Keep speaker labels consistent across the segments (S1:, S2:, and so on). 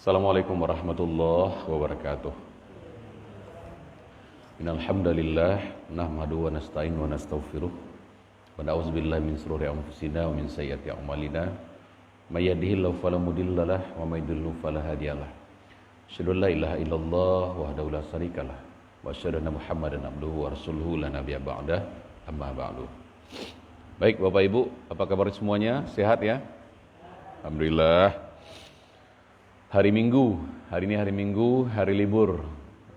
S1: Assalamualaikum warahmatullahi wabarakatuh. Innal hamdalillah nahmadu wa nasta'in wa nastaghfiruh wa na'udzubillahi min shururi anfusina wa min sayyiati a'malina. May yahdihillahu fala mudhillalah wa may yudhlil fala hadiyalah. Asyhadu an la ilaha illallah wahdahu la syarikalah wa asyhadu anna Muhammadan abduhu wa rasuluhu la nabiyya ba'dah. Amma ba'du. Baik Bapak Ibu, apa kabar semuanya? Sehat ya? Alhamdulillah. Hari Minggu, hari ini hari Minggu, hari libur,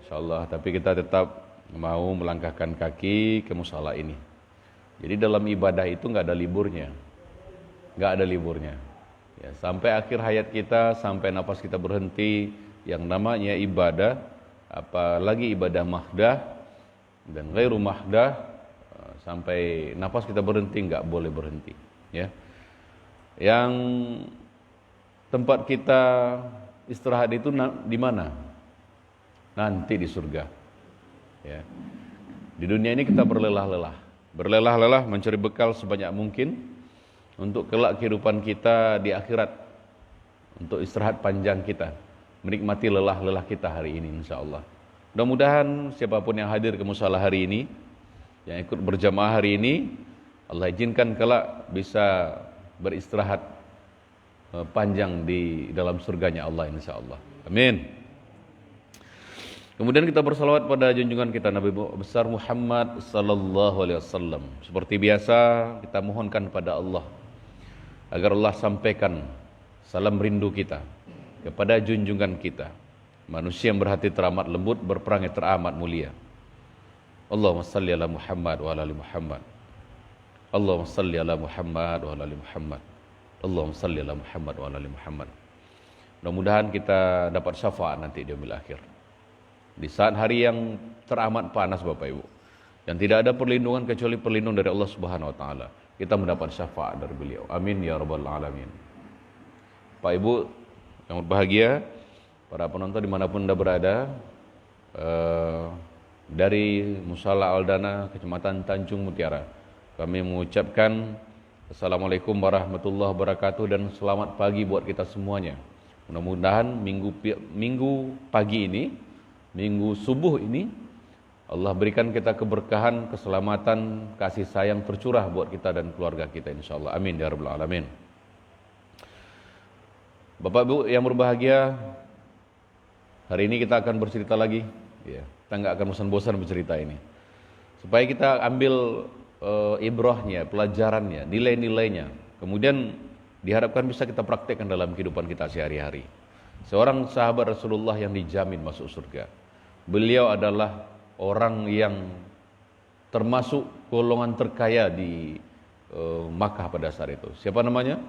S1: insyaallah. Tapi kita tetap mau melangkahkan kaki ke musala ini. Jadi dalam ibadah itu nggak ada liburnya, Ya, sampai akhir hayat kita, sampai nafas kita berhenti, yang namanya ibadah, apalagi ibadah mahdah dan ghairu mahdah, sampai nafas kita berhenti nggak boleh berhenti. Ya, yang tempat kita istirahat itu di mana? Nanti di surga. Ya. Di dunia ini kita berlelah-lelah mencari bekal sebanyak mungkin untuk kelak kehidupan kita di akhirat, untuk istirahat panjang kita, menikmati lelah-lelah kita hari ini insyaallah. Mudah-mudahan siapapun yang hadir ke musala hari ini, yang ikut berjamaah hari ini, Allah izinkan kelak bisa beristirahat panjang di dalam surganya Allah insyaallah. Amin. Kemudian kita bersalawat pada junjungan kita Nabi besar Muhammad sallallahu alaihi wasallam. Seperti biasa kita mohonkan pada Allah agar Allah sampaikan salam rindu kita kepada junjungan kita, manusia yang berhati teramat lembut, berperangai teramat mulia. Allahumma salli ala Muhammad wa ala ali Muhammad. Allahumma salli ala Muhammad wa ala ali Muhammad. Allahumma salli ala Muhammad wa ala ali Muhammad. Mudah-mudahan kita dapat syafaat nanti di yaumil akhir. Di saat hari yang teramat panas Bapak Ibu, yang tidak ada perlindungan kecuali perlindungan dari Allah Subhanahu wa taala, kita mendapat syafaat dari beliau. Amin ya rabbal alamin. Pak Ibu yang berbahagia, para penonton dimanapun Anda berada, dari Musala Aldana, Kecamatan Tanjung Mutiara, kami mengucapkan Assalamualaikum warahmatullahi wabarakatuh dan selamat pagi buat kita semuanya. Mudah-mudahan minggu pagi ini, minggu subuh ini, Allah berikan kita keberkahan, keselamatan, kasih sayang tercurah buat kita dan keluarga kita insyaallah. Amin ya rabbal alamin. Bapak Ibu yang berbahagia, hari ini kita akan bercerita lagi. Ya, kita nggak akan bosan-bosan bercerita ini. Supaya kita ambil ibrahnya, pelajarannya, nilai-nilainya. Kemudian diharapkan bisa kita praktekkan dalam kehidupan kita sehari-hari. Seorang sahabat Rasulullah yang dijamin masuk surga. Beliau adalah orang yang termasuk golongan terkaya di Makkah pada saat itu. Siapa namanya?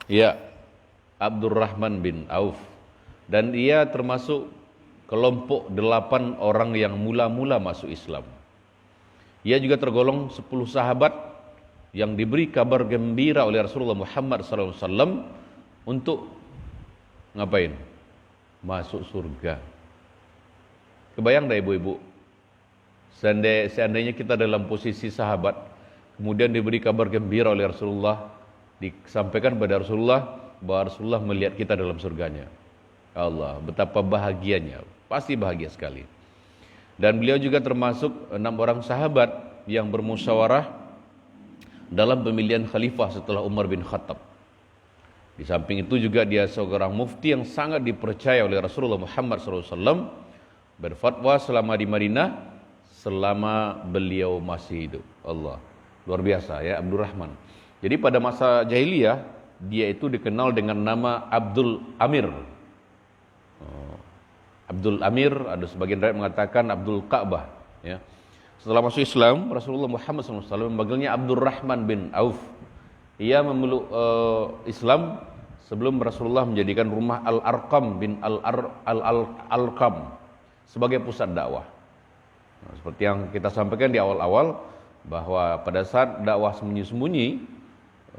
S1: Ya, Abdurrahman bin Auf. Dan dia termasuk kelompok 8 orang yang mula-mula masuk Islam. Ia juga tergolong 10 sahabat yang diberi kabar gembira oleh Rasulullah Muhammad SAW untuk ngapain? Masuk surga. Kebayang dah ibu-ibu, seandainya kita dalam posisi sahabat, kemudian diberi kabar gembira oleh Rasulullah, disampaikan kepada Rasulullah bahwa Rasulullah melihat kita dalam surganya. Allah, betapa bahagianya, pasti bahagia sekali. Dan beliau juga termasuk 6 orang sahabat yang bermusyawarah dalam pemilihan khalifah setelah Umar bin Khattab. Di samping itu juga dia seorang mufti yang sangat dipercaya oleh Rasulullah Muhammad SAW, berfatwa selama di Madinah selama beliau masih hidup. Allah, luar biasa ya Abdurrahman. Jadi pada masa jahiliyah dia itu dikenal dengan nama Abdul Amir. Abdul Amir, ada sebagian riwayat mengatakan Abdul Ka'bah. Ya. Setelah masuk Islam, Rasulullah Muhammad SAW memanggilnya Abdurrahman bin Auf. Ia memeluk Islam sebelum Rasulullah menjadikan rumah Al-Arqam bin Al-Alqam sebagai pusat dakwah. Nah, seperti yang kita sampaikan di awal-awal, bahwa pada saat dakwah sembunyi-sembunyi,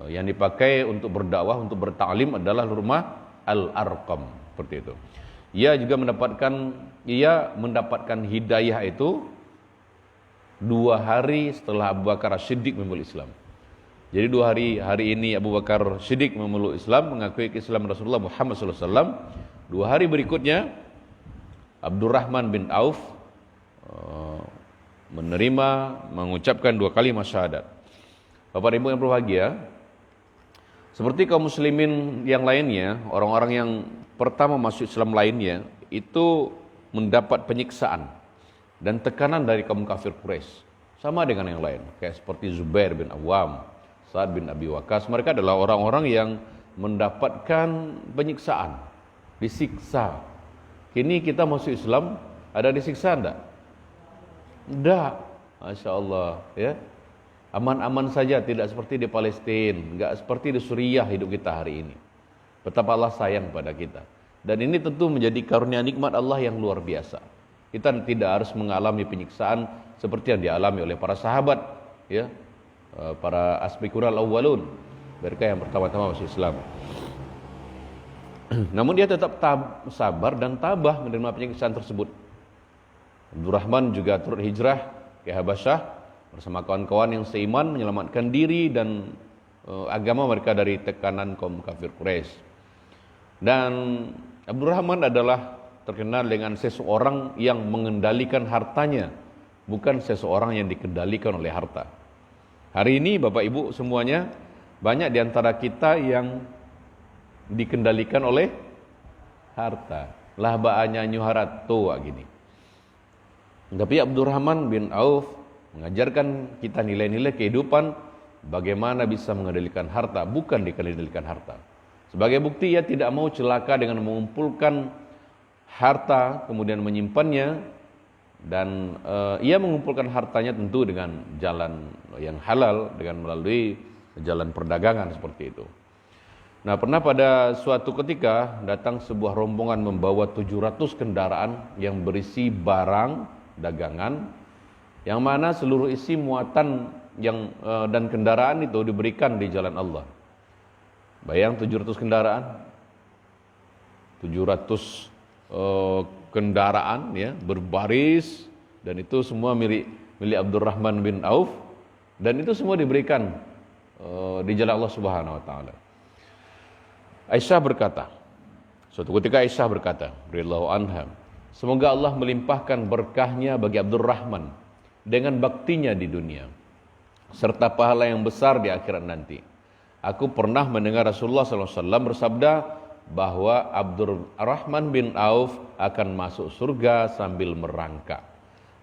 S1: yang dipakai untuk berdakwah, untuk bertaklim adalah rumah Al-Arqam, seperti itu. Ia juga mendapatkan hidayah itu 2 hari setelah Abu Bakar As-Siddiq memeluk Islam. Jadi 2 hari ini Abu Bakar Siddiq memeluk Islam, mengakui Islam Rasulullah Muhammad SAW. 2 hari berikutnya Abdurrahman bin Auf menerima, mengucapkan 2 kalimat syahadat. Bapak Ibu yang berbahagia, seperti kaum muslimin yang lainnya, orang-orang yang pertama masuk Islam lainnya itu mendapat penyiksaan dan tekanan dari kaum kafir Quraisy, sama dengan yang lain, kayak seperti Zubair bin Awam, Sa'ad bin Abi Waqqas. Mereka adalah orang-orang yang mendapatkan penyiksaan, disiksa. Kini kita masuk Islam, ada disiksa enggak? Enggak, Masya Allah, ya. Aman-aman saja, tidak seperti di Palestina, enggak seperti di Suriah hidup kita hari ini. Betapa Allah sayang pada kita. Dan ini tentu menjadi karunia nikmat Allah yang luar biasa. Kita tidak harus mengalami penyiksaan seperti yang dialami oleh para sahabat, ya, para asbiqunal awwalun, mereka yang pertama-tama masuk Islam. Namun dia tetap sabar dan tabah menerima penyiksaan tersebut. Abdurrahman juga turut hijrah ke Habasyah bersama kawan-kawan yang seiman, menyelamatkan diri dan agama mereka dari tekanan kaum kafir Quraisy. Dan Abdurrahman adalah terkenal dengan seseorang yang mengendalikan hartanya, bukan seseorang yang dikendalikan oleh harta. Hari ini Bapak Ibu semuanya, banyak di antara kita yang dikendalikan oleh harta. Lah baanya nyuharat tua gini. Tapi Abdurrahman bin Auf mengajarkan kita nilai-nilai kehidupan, bagaimana bisa mengendalikan harta, bukan dikendalikan harta. Sebagai bukti, ia tidak mau celaka dengan mengumpulkan harta kemudian menyimpannya, dan ia mengumpulkan hartanya tentu dengan jalan yang halal, dengan melalui jalan perdagangan seperti itu. Nah, pernah pada suatu ketika datang sebuah rombongan membawa 700 kendaraan yang berisi barang dagangan, yang mana seluruh isi muatan dan kendaraan itu diberikan di jalan Allah. Bayang 700 kendaraan, 700 kendaraan, ya, berbaris, dan itu semua milik Abdurrahman bin Auf, dan itu semua diberikan di jalan Allah Subhanahu wa taala. Aisyah berkata, suatu ketika Aisyah berkata, radhiyallahu anha, semoga Allah melimpahkan berkahnya bagi Abdurrahman dengan baktinya di dunia, serta pahala yang besar di akhirat nanti. Aku pernah mendengar Rasulullah SAW bersabda bahwa Abdurrahman bin Auf akan masuk surga sambil merangkak.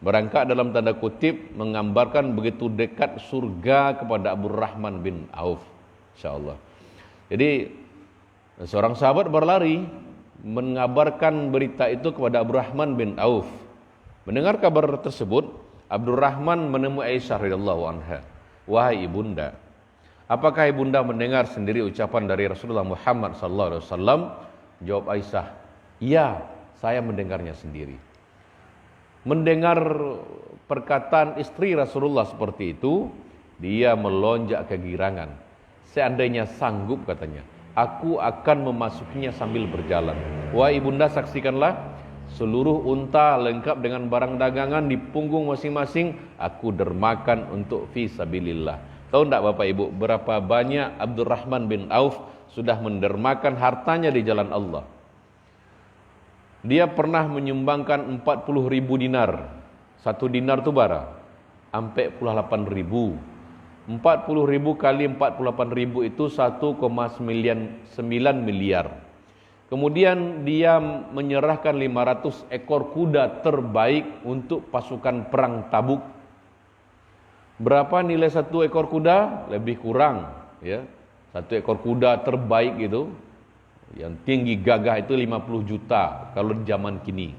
S1: Merangkak dalam tanda kutip menggambarkan begitu dekat surga kepada Abdurrahman bin Auf, insyaallah. Jadi seorang sahabat berlari mengabarkan berita itu kepada Abdurrahman bin Auf. Mendengar kabar tersebut, Abdurrahman menemui Aisyah radhiyallahu anha. Wahai ibunda, apakah ibunda mendengar sendiri ucapan dari Rasulullah Muhammad sallallahu alaihi wasallam? Jawab Aisyah, ya, saya mendengarnya sendiri. Mendengar perkataan istri Rasulullah seperti itu, dia melonjak kegirangan. Seandainya sanggup, katanya, aku akan memasukinya sambil berjalan. Wahai ibunda, saksikanlah, seluruh unta lengkap dengan barang dagangan di punggung masing-masing aku dermakan untuk fi sabilillah. Tahu enggak Bapak Ibu, berapa banyak Abdurrahman bin Auf sudah mendermakan hartanya di jalan Allah? Dia pernah menyumbangkan 40.000 dinar. 1 dinar itu berapa? 48.000. 40.000 kali 48.000 itu 1,9 miliar. Kemudian dia menyerahkan 500 ekor kuda terbaik untuk pasukan perang Tabuk. Berapa nilai 1 ekor kuda? Lebih kurang, ya. 1 ekor kuda terbaik itu, yang tinggi gagah itu 50 juta kalau di zaman kini.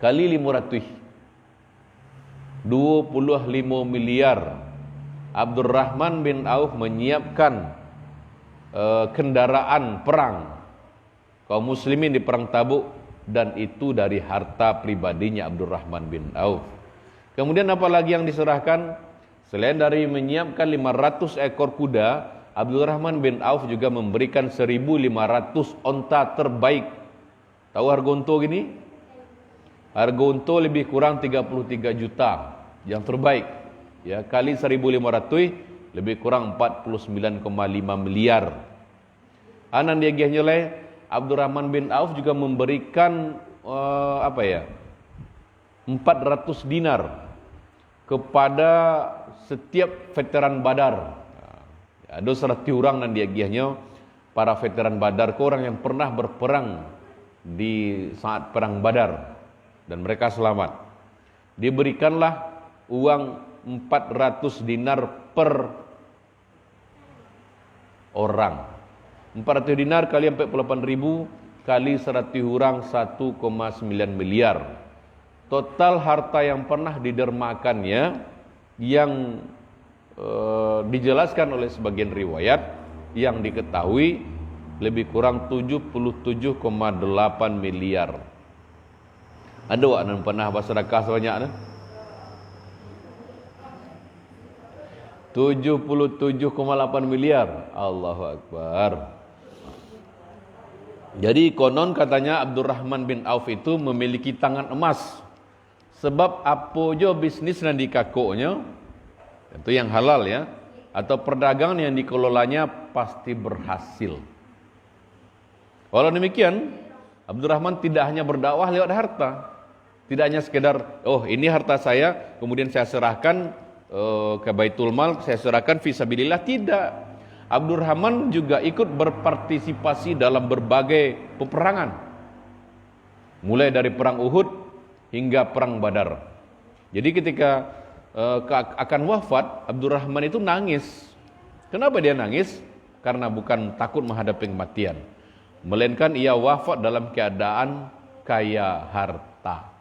S1: Kali 500, 25 miliar. Abdurrahman bin Auf menyiapkan kendaraan perang kaum muslimin di perang Tabuk, dan itu dari harta pribadinya Abdurrahman bin Auf. Kemudian apa lagi yang diserahkan? Selain dari menyiapkan 500 ekor kuda, Abdurrahman bin Auf juga memberikan 1.500 onta terbaik. Tahu harga unta gini? Harga unta lebih kurang 33 juta, yang terbaik. Ya, kali 1.500 lebih kurang 49,5 miliar. Anan dia nyoleh Abdurrahman bin Auf juga memberikan 400 dinar kepada setiap veteran Badar. Ada 100 orang nan dia giahnya para veteran Badar, ke orang yang pernah berperang di saat perang Badar dan mereka selamat. Diberikanlah uang 400 dinar per orang. 400 dinar kali 48 ribu kali 100 orang 1,9 miliar. Total harta yang pernah didermakannya yang dijelaskan oleh sebagian riwayat yang diketahui lebih kurang 77,8 miliar. Ada wak nan pernah bersedekah sebanyak ni? 77,8 miliar. Allahu Akbar. Jadi konon katanya Abdurrahman bin Auf itu memiliki tangan emas. Sebab apa je bisnis yang dikakuknya, itu yang halal ya, atau perdagangan yang dikelolanya pasti berhasil. Walau demikian, Abdurrahman tidak hanya berdakwah lewat harta. Tidak hanya sekedar, oh ini harta saya, kemudian saya serahkan ke Baitul Mal, saya serahkan fisabilillah. Tidak. Abdurrahman juga ikut berpartisipasi dalam berbagai peperangan. Mulai dari perang Uhud hingga perang Badar. Jadi ketika akan wafat, Abdurrahman itu nangis. Kenapa dia nangis? Karena bukan takut menghadapi kematian, melainkan ia wafat dalam keadaan kaya harta.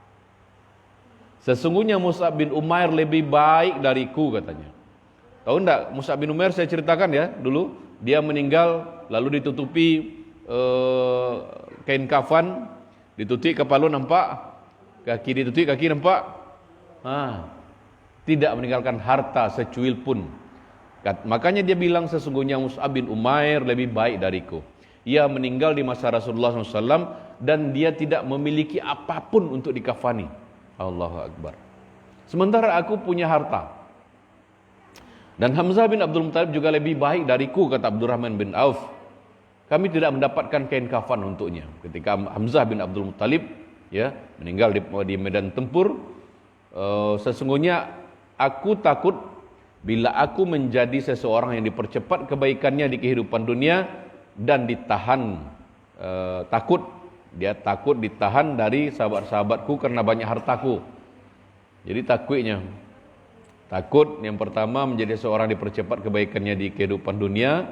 S1: Sesungguhnya Mus'ab bin Umair lebih baik dariku, katanya. Tahu enggak Mus'ab bin Umair, saya ceritakan ya dulu, dia meninggal lalu ditutupi kain kafan, ditutupi kepala nampak, kaki ditutupi kaki nampak. Tidak meninggalkan harta secuil pun. Makanya dia bilang sesungguhnya Mus'ab bin Umair lebih baik dariku. Ia meninggal di masa Rasulullah SAW dan dia tidak memiliki apapun untuk dikafani. Allahu Akbar. Sementara aku punya harta. Dan Hamzah bin Abdul Muttalib juga lebih baik dariku, kata Abdurrahman bin Auf. Kami tidak mendapatkan kain kafan untuknya. Ketika Hamzah bin Abdul Muttalib ya meninggal di medan tempur, sesungguhnya aku takut bila aku menjadi seseorang yang dipercepat kebaikannya di kehidupan dunia dan ditahan, dia takut ditahan dari sahabat-sahabatku karena banyak hartaku. Jadi takut yang pertama menjadi seorang dipercepat kebaikannya di kehidupan dunia,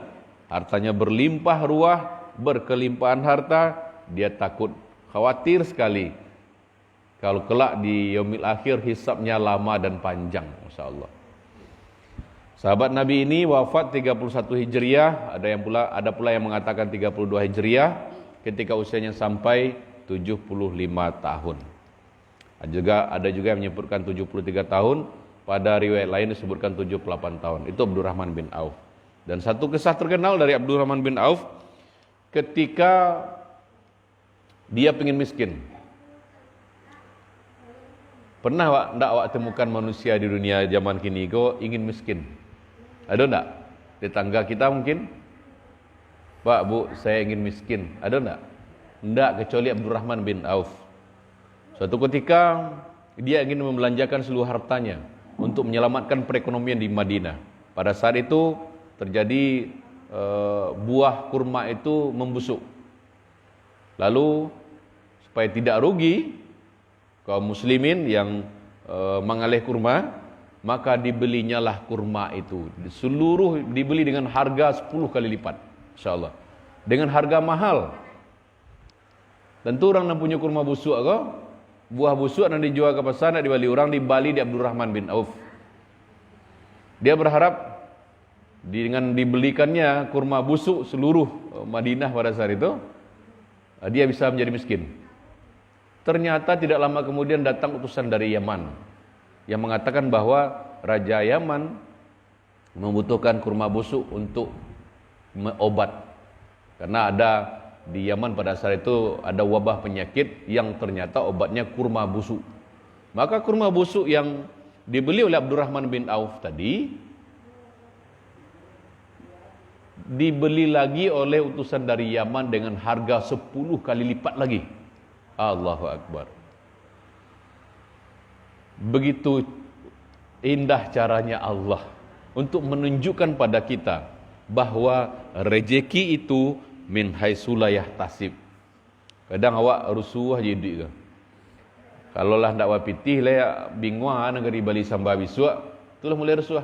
S1: hartanya berlimpah ruah, berkelimpahan harta, dia takut, khawatir sekali kalau kelak di yaumil akhir hisabnya lama dan panjang. Masyaallah. Sahabat Nabi ini wafat 31 Hijriah, ada pula yang mengatakan 32 Hijriah ketika usianya sampai 75 tahun. Ada juga yang menyebutkan 73 tahun, pada riwayat lain disebutkan 78 tahun. Itu Abdurrahman bin Auf. Dan satu kisah terkenal dari Abdurrahman bin Auf ketika dia ingin miskin. Pernah enggak awak temukan manusia di dunia zaman kini kok ingin miskin? Ada enggak? Di tangga kita mungkin? Pak, Bu, saya ingin miskin. Ada enggak? Enggak, kecuali Abdurrahman bin Auf. Suatu ketika dia ingin membelanjakan seluruh hartanya untuk menyelamatkan perekonomian di Madinah. Pada saat itu terjadi buah kurma itu membusuk. Lalu supaya tidak rugi kaum muslimin yang mengalih kurma, maka dibelinyalah kurma itu. Seluruh dibeli dengan harga 10 kali lipat. InsyaAllah. Dengan harga mahal. Tentu orang yang punya kurma busuk kok, buah busuk yang dijual ke pasar, nak dibeli orang di Bali di Abdurrahman bin Auf. Dia berharap dengan dibelikannya kurma busuk seluruh Madinah pada saat itu, dia bisa menjadi miskin. Ternyata tidak lama kemudian datang utusan dari Yaman yang mengatakan bahwa Raja Yaman membutuhkan kurma busuk untuk obat. Karena ada di Yaman pada saat itu ada wabah penyakit yang ternyata obatnya kurma busuk. Maka kurma busuk yang dibeli oleh Abdurrahman bin Auf tadi dibeli lagi oleh utusan dari Yaman dengan harga 10 kali lipat lagi. Allahu Akbar. Begitu indah caranya Allah untuk menunjukkan pada kita bahwa rezeki itu min haitsu la yahtasib. Kadang awak rusuh jadi ke. Kalau lah ndak wapitih lah bingung negeri Bali samba biswa, itulah mulai rusuh.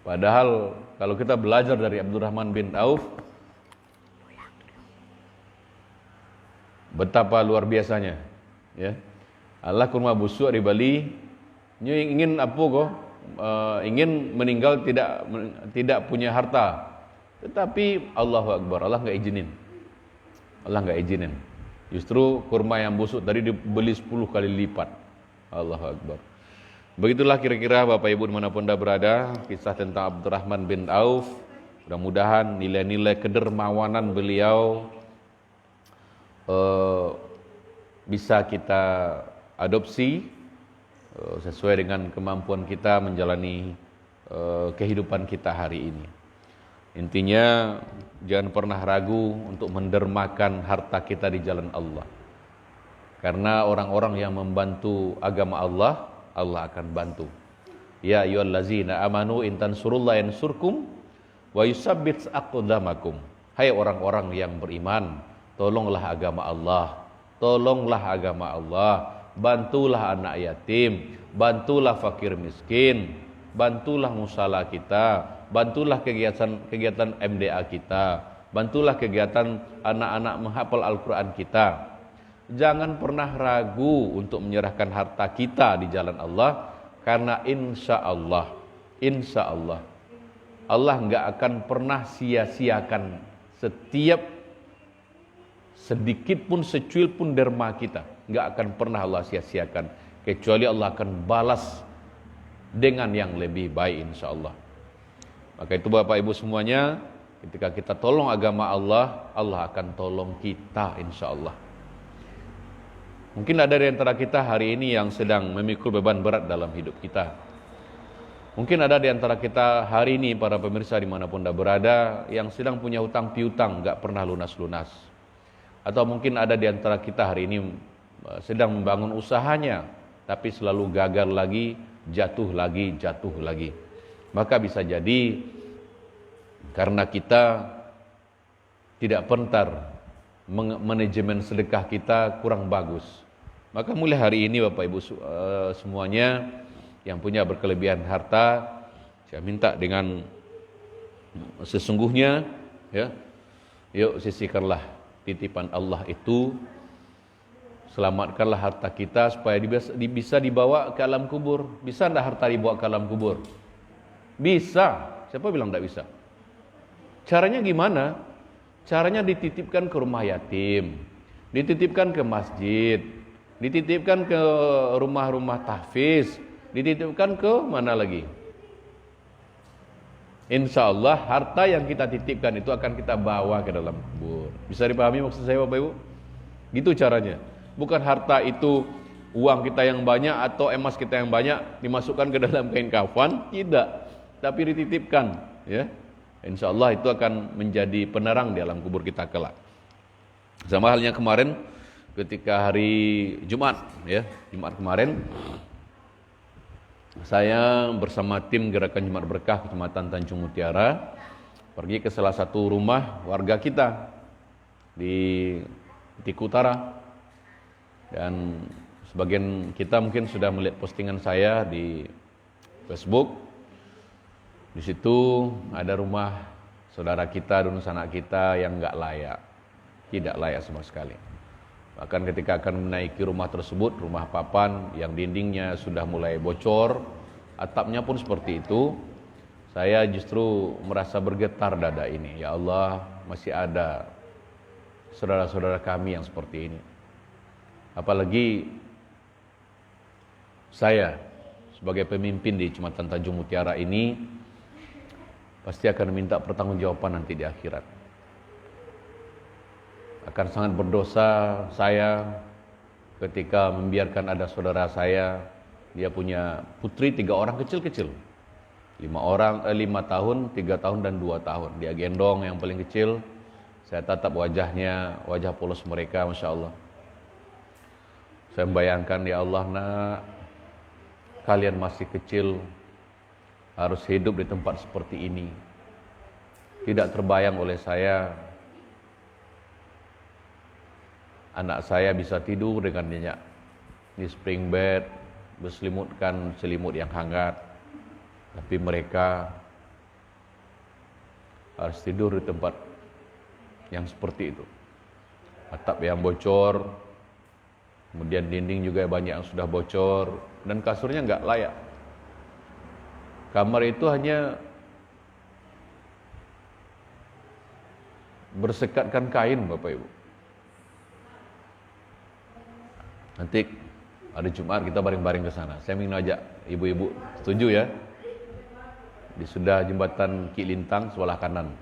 S1: Padahal kalau kita belajar dari Abdurrahman bin Auf, betapa luar biasanya, ya. Allah kurma busuk di Bali, ingin apa kok? Ingin meninggal tidak punya harta, tetapi Allahu Akbar, Allah nggak izinin. Allah nggak izinin. Justru kurma yang busuk tadi dibeli 10 kali lipat. Allahu Akbar. Begitulah kira-kira Bapak Ibu dimanapun anda berada, kisah tentang Abdurrahman bin Auf. Mudah-mudahan nilai-nilai kedermawanan beliau bisa kita adopsi sesuai dengan kemampuan kita menjalani kehidupan kita hari ini. Intinya jangan pernah ragu untuk mendermakan harta kita di jalan Allah. Karena orang-orang yang membantu agama Allah, Allah akan bantu. Ya ayyuhallazina amanu in tansurullaha yansurkum wa yusabbit aqdamakum. Hai orang-orang yang beriman, tolonglah agama Allah. Tolonglah agama Allah. Bantulah anak yatim, bantulah fakir miskin, bantulah musala kita, bantulah kegiatan MDA kita, bantulah kegiatan anak-anak menghafal Al-Quran kita. Jangan pernah ragu untuk menyerahkan harta kita di jalan Allah, karena insya Allah Allah nggak akan pernah sia-siakan setiap sedikit pun, secuil pun derma kita. Nggak akan pernah Allah sia-siakan, kecuali Allah akan balas dengan yang lebih baik insya Allah. Maka itu Bapak Ibu semuanya, ketika kita tolong agama Allah, Allah akan tolong kita insya Allah. Mungkin ada di antara kita hari ini yang sedang memikul beban berat dalam hidup kita. Mungkin ada di antara kita hari ini, para pemirsa dimanapun anda berada, yang sedang punya hutang piutang nggak pernah lunas-lunas. Atau mungkin ada di antara kita hari ini sedang membangun usahanya, tapi selalu gagal lagi, jatuh lagi. Maka bisa jadi karena kita tidak pintar, manajemen sedekah kita kurang bagus. Maka mulai hari ini Bapak Ibu semuanya yang punya berkelebihan harta, saya minta dengan sesungguhnya, ya, yuk sisihkanlah titipan Allah itu, selamatkanlah harta kita supaya bisa dibawa ke alam kubur. Bisa enggak harta dibawa ke alam kubur? Bisa. Siapa bilang enggak bisa? Caranya gimana? Caranya dititipkan ke rumah yatim, dititipkan ke masjid, dititipkan ke rumah-rumah tahfiz, dititipkan ke mana lagi? Insya Allah harta yang kita titipkan itu akan kita bawa ke dalam kubur. Bisa dipahami maksud saya Bapak Ibu? Gitu caranya. Bukan harta itu uang kita yang banyak atau emas kita yang banyak dimasukkan ke dalam kain kafan, tidak. Tapi dititipkan, ya. Insya Allah itu akan menjadi penerang di alam kubur kita kelak. Sama halnya kemarin ketika hari Jumat, ya, Jumat kemarin saya bersama tim Gerakan Jumat Berkah Kecamatan Tanjung Mutiara pergi ke salah satu rumah warga kita di Tiku Utara. Dan sebagian kita mungkin sudah melihat postingan saya di Facebook. Di situ ada rumah saudara kita, dan sanak kita yang enggak layak, tidak layak sama sekali. Bahkan ketika akan menaiki rumah tersebut, rumah papan yang dindingnya sudah mulai bocor, atapnya pun seperti itu, saya justru merasa bergetar dada ini. Ya Allah, masih ada saudara-saudara kami yang seperti ini. Apalagi saya sebagai pemimpin di Kecamatan Tanjung Mutiara ini pasti akan minta pertanggungjawaban nanti di akhirat. Akan sangat berdosa saya ketika membiarkan ada saudara saya, dia punya putri 3 orang kecil-kecil. 5 tahun, 3 tahun dan 2 tahun. Dia gendong yang paling kecil. Saya tatap wajahnya, wajah polos mereka, Masya Allah. Saya membayangkan, ya Allah, nak, kalian masih kecil, harus hidup di tempat seperti ini. Tidak terbayang oleh saya, anak saya bisa tidur dengan nyenyak di spring bed, berselimutkan selimut yang hangat. Tapi mereka harus tidur di tempat yang seperti itu. Atap yang bocor, kemudian dinding juga banyak yang sudah bocor, dan kasurnya nggak layak. Kamar itu hanya bersekatkan kain, Bapak Ibu. Nanti hari Jumat kita baring-baring ke sana. Saya ingin ajak ibu-ibu, setuju ya? Di sudah jembatan Ki Lintang sebelah kanan.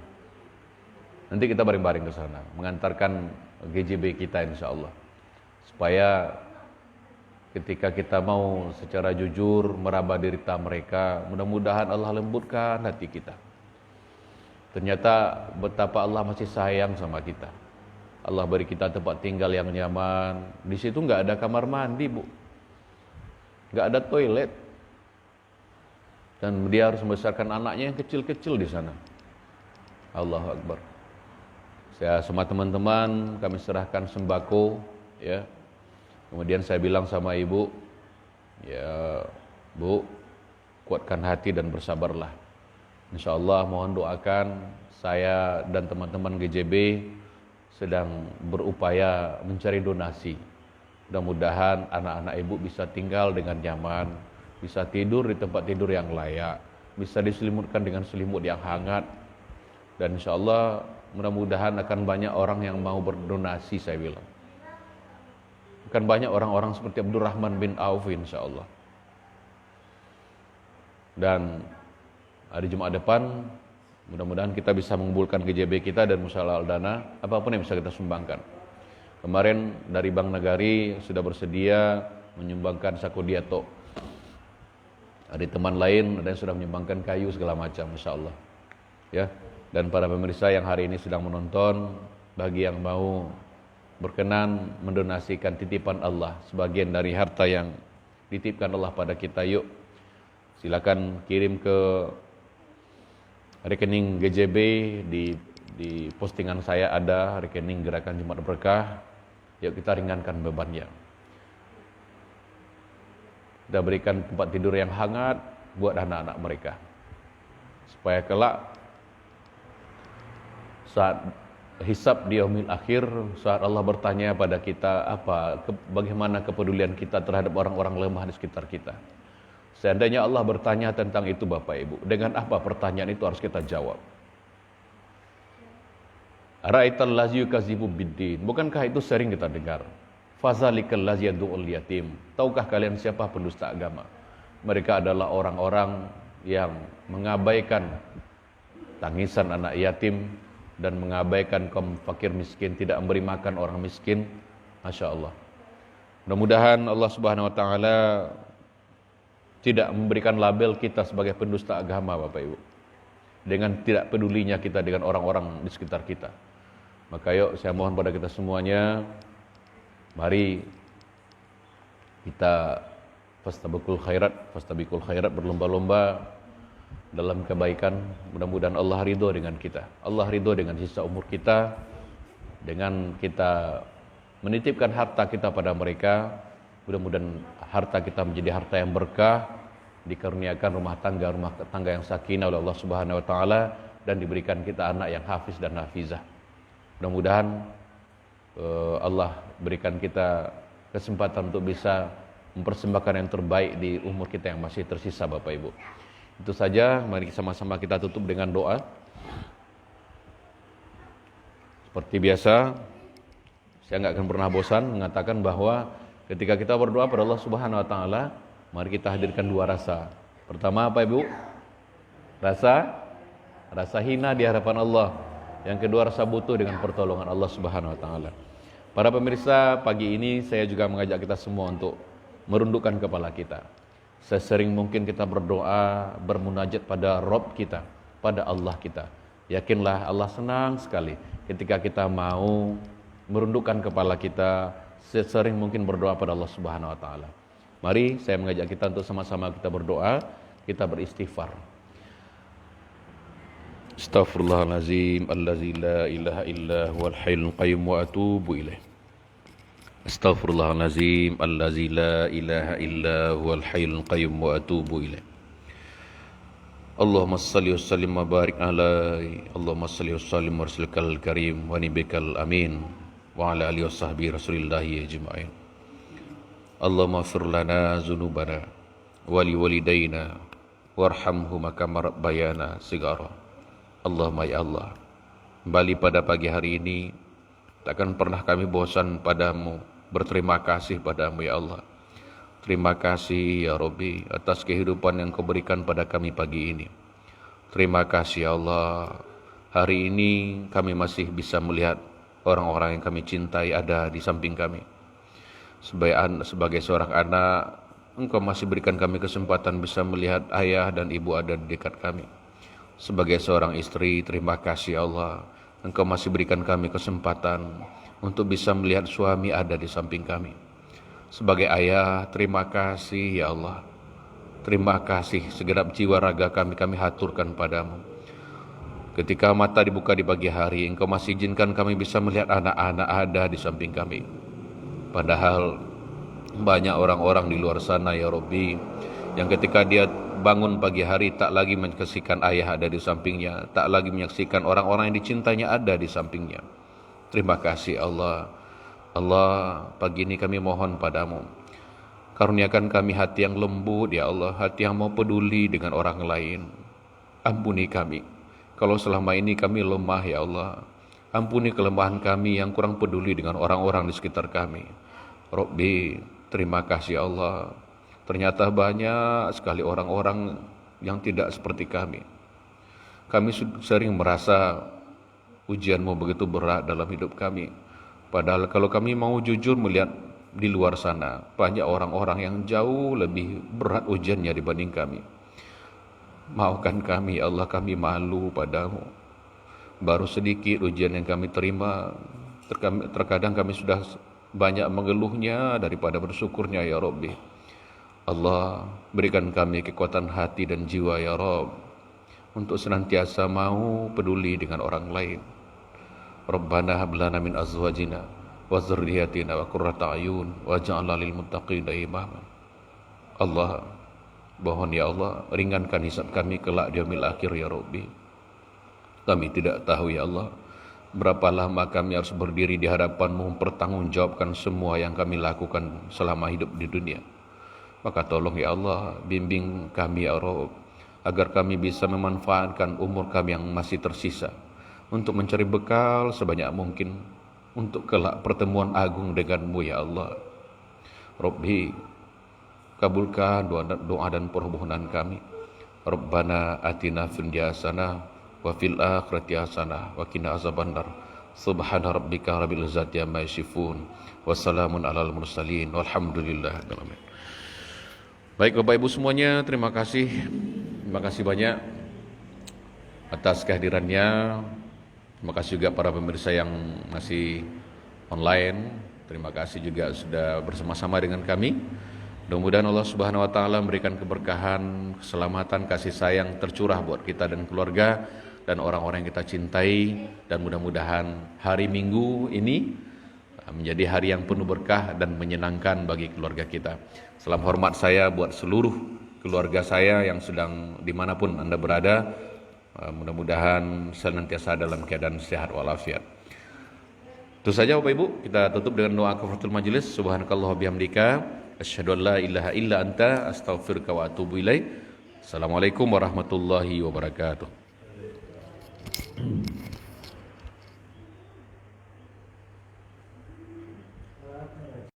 S1: Nanti kita baring-baring ke sana, mengantarkan GJB kita insya Allah. Supaya ketika kita mau secara jujur meraba derita mereka, mudah-mudahan Allah lembutkan hati kita. Ternyata betapa Allah masih sayang sama kita. Allah beri kita tempat tinggal yang nyaman. Di situ nggak ada kamar mandi, Bu. Nggak ada toilet. Dan dia harus membesarkan anaknya yang kecil-kecil di sana. Allahu Akbar. Saya sama teman-teman kami serahkan sembako, ya. Kemudian saya bilang sama ibu, ya Bu, kuatkan hati dan bersabarlah. Insya Allah mohon doakan, saya dan teman-teman GJB sedang berupaya mencari donasi. Mudah-mudahan anak-anak ibu bisa tinggal dengan nyaman, bisa tidur di tempat tidur yang layak, bisa diselimutkan dengan selimut yang hangat. Dan insya Allah mudah-mudahan akan banyak orang yang mau berdonasi, saya bilang. Akan banyak orang-orang seperti Abdurrahman bin Auf insya Allah. Dan hari Jumat depan mudah-mudahan kita bisa mengumpulkan GJB kita dan musyawarah al-dana, apapun yang bisa kita sumbangkan. Kemarin dari Bank Nagari sudah bersedia menyumbangkan sako diato. Ada teman lain ada yang sudah menyumbangkan kayu segala macam, insya Allah. Ya. Dan para pemirsa yang hari ini sedang menonton, bagi yang mau berkenan mendonasikan titipan Allah, sebagian dari harta yang dititipkan Allah pada kita, yuk silakan kirim ke rekening GJB. Di postingan saya ada rekening Gerakan Jumat Berkah. Yuk kita ringankan bebannya. Kita berikan tempat tidur yang hangat buat anak-anak mereka, supaya kelak saat hisab di yaumil akhir, saat Allah bertanya pada kita bagaimana kepedulian kita terhadap orang-orang lemah di sekitar kita. Seandainya Allah bertanya tentang itu, Bapak Ibu, dengan apa pertanyaan itu harus kita jawab? Ara'aital ladzi yukadzibu biddin. Bukankah itu sering kita dengar? Fazalikal ladzi yad'ul yatim. Tahukah kalian siapa pendusta agama? Mereka adalah orang-orang yang mengabaikan tangisan anak yatim dan mengabaikan kaum fakir miskin, tidak memberi makan orang miskin. Masya Allah. Mudah-mudahan Allah Subhanahu Wa Taala tidak memberikan label kita sebagai pendusta agama, Bapak Ibu, dengan tidak pedulinya kita dengan orang-orang di sekitar kita. Maka yuk saya mohon pada kita semuanya, mari kita fastabiqul khairat, berlomba-lomba dalam kebaikan. Mudah-mudahan Allah ridho dengan kita. Allah ridho dengan sisa umur kita, dengan kita menitipkan harta kita pada mereka. Mudah-mudahan harta kita menjadi harta yang berkah, dikaruniakan rumah tangga yang sakinah oleh Allah Subhanahu Wa Taala, dan diberikan kita anak yang hafiz dan hafizah. Mudah-mudahan Allah berikan kita kesempatan untuk bisa mempersembahkan yang terbaik di umur kita yang masih tersisa, Bapak Ibu. Itu saja, mari sama-sama kita tutup dengan doa. Seperti biasa, saya nggak akan pernah bosan mengatakan bahwa ketika kita berdoa pada Allah Subhanahu Wa Taala, mari kita hadirkan dua rasa. Pertama apa, Ibu? Rasa hina di hadapan Allah. Yang kedua, rasa butuh dengan pertolongan Allah Subhanahu Wa Taala. Para pemirsa, pagi ini saya juga mengajak kita semua untuk merundukkan kepala kita. Sesering mungkin kita berdoa, bermunajat pada Rabb kita, pada Allah kita. Yakinlah Allah senang sekali ketika kita mau merundukkan kepala kita, sesering mungkin berdoa pada Allah Subhanahu wa taala. Mari saya mengajak kita untuk sama-sama kita berdoa, kita beristighfar. Astaghfirullahalazim allazi la ilaha illa huwal hayyul qayyum wa atubu ilaih. Astaghfirullahalazim allazi la ilaha illa huwal hayyul qayyum wa atubu ilaih. Allahumma salli wa sallim wa barik alaihi. Allahumma salli wa sallim wa rasulikal karim wa nabikal amin wa ala alihi wa sahbihi rasulillahi ajma'in. Allahumma fir lana dzunubana wa li walidayna warhamhuma kama rabbayana shighara. Allahumma ya Allah, kembali pada pagi hari ini takkan pernah kami bosan padamu, berterima kasih padamu ya Allah. Terima kasih ya Rabbi atas kehidupan yang kau berikan pada kami pagi ini. Terima kasih ya Allah, hari ini kami masih bisa melihat orang-orang yang kami cintai ada di samping kami. Sebagai seorang anak, Engkau masih berikan kami kesempatan bisa melihat ayah dan ibu ada di dekat kami. Sebagai seorang istri, terima kasih ya Allah, Engkau masih berikan kami kesempatan untuk bisa melihat suami ada di samping kami. Sebagai ayah, terima kasih ya Allah. Terima kasih segenap jiwa raga kami haturkan padamu. Ketika mata dibuka di pagi hari, Engkau masih izinkan kami bisa melihat anak-anak ada di samping kami. Padahal banyak orang-orang di luar sana ya Rabbi, yang ketika dia bangun pagi hari tak lagi menyaksikan ayah ada di sampingnya, tak lagi menyaksikan orang-orang yang dicintainya ada di sampingnya. Terima kasih Allah. Allah, pagi ini kami mohon padamu, karuniakan kami hati yang lembut ya Allah, hati yang mau peduli dengan orang lain. Ampuni kami kalau selama ini kami lemah ya Allah. Ampuni kelemahan kami yang kurang peduli dengan orang-orang di sekitar kami. Rabbi, terima kasih Allah. Ternyata banyak sekali orang-orang yang tidak seperti kami. Kami sering merasa ujianmu begitu berat dalam hidup kami. Padahal kalau kami mau jujur melihat di luar sana, banyak orang-orang yang jauh lebih berat ujiannya dibanding kami. Maafkan kami ya Allah, kami malu padamu. Baru sedikit ujian yang kami terima, terkadang kami sudah banyak mengeluhnya daripada bersyukurnya ya Rabbi. Allah, berikan kami kekuatan hati dan jiwa ya Rabb, untuk senantiasa mau peduli dengan orang lain. Rabbana hab lana min azwajina wa dzurriyyatina wa qurrata a'yun waj'alna lil muttaqina imama. Allah, mohon ya Allah, ringankan hisab kami kelak di yaumil akhir ya Rabbi. Kami tidak tahu ya Allah, berapa lama kami harus berdiri di hadapan-Mu mempertanggungjawabkan semua yang kami lakukan selama hidup di dunia. Maka tolong ya Allah, bimbing kami ya Rabb, agar kami bisa memanfaatkan umur kami yang masih tersisa untuk mencari bekal sebanyak mungkin untuk kelak pertemuan agung dengan-Mu ya Allah. Rabbi, kabulkan doa dan permohonan kami. Rabbana atina fid dunya hasanah wa fil akhirati hasanah wa qina azabannar. Subhana rabbika rabbil izzati amma yasifun wa salamun alal mursalin walhamdulillahi rabbil alamin. Baik Bapak Ibu semuanya, terima kasih banyak atas kehadirannya. Terima kasih juga para pemirsa yang masih online. Terima kasih juga sudah bersama-sama dengan kami. Mudah-mudahan Allah Subhanahu wa taala memberikan keberkahan, keselamatan, kasih sayang tercurah buat kita dan keluarga dan orang-orang yang kita cintai, dan mudah-mudahan hari Minggu ini menjadi hari yang penuh berkah dan menyenangkan bagi keluarga kita. Salam hormat saya buat seluruh keluarga saya yang sedang dimanapun Anda berada. Mudah-mudahan senantiasa dalam keadaan sehat walafiat. Itu saja Bapak Ibu, kita tutup dengan doa kafaratul majelis. Subhanakallah bihamdika asyhadu an la ilaha illa anta astaghfiruka wa atubu ilaik. Assalamualaikum warahmatullahi wabarakatuh.